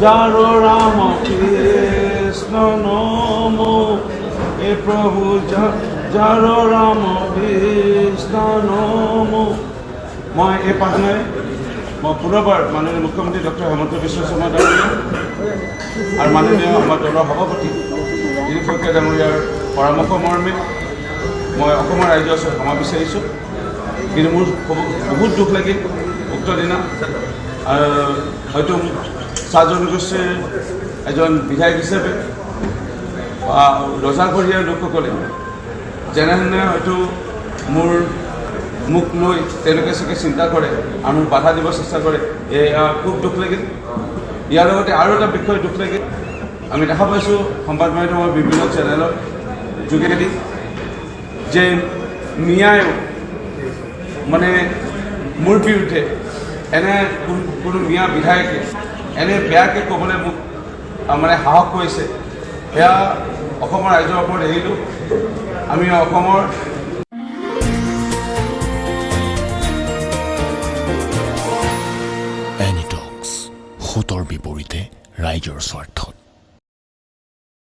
যাৰ ৰাম কৃষ্ণ নম হে প্ৰভু যাৰ ৰাম কৃষ্ণ নম। মই এই প্ৰাৰ্থনাৰে মই পুনৰবাৰ মাননীয় মুখ্যমন্ত্ৰী ডক্টৰ হিমন্ত বিশ্ব শৰ্মা ডাঙৰীয়া আৰু মাননীয় আমাৰ দলৰ সভাপতি দিলীপ শইকীয়া ডাঙৰীয়াৰ পৰামৰ্শ মৰ্মে মই অসমৰ ৰাইজৰ ওচৰত ক্ষমা বিচাৰিছোঁ। কিন্তু মোৰ বহুত দুখ লাগিল উক্ত দিনা হয়তো চাহ জনগোষ্ঠীৰ এজন বিধায়ক হিচাপে ৰজাঘৰীয়াৰ লোকসকলে যেনেধৰণে হয়তো মোক লৈ তেওঁলোকে চাগে চিন্তা কৰে আৰু মোক বাধা দিব চেষ্টা কৰে, এয়া খুব দুখ লাগিল। ইয়াৰ লগতে আৰু এটা বিষয় দুখ লাগিল, আমি দেখা পাইছোঁ সংবাদ মাধ্যমৰ বিভিন্ন চেনেলৰ যোগেদি যে মিয়ায়ো মানে মোৰ বিৰুদ্ধে এনে কোনো মিয়া বিধায়কে এনে বেয়াকৈ ক'বলৈ মোক মানে সাহস কৰিছে। সেয়া অসমৰ ৰাইজৰ ওপৰত এৰিলোঁ। আমি অসমৰ এনিটক্স, সোঁতৰ বিপৰীতে ৰাইজৰ স্বাৰ্থ।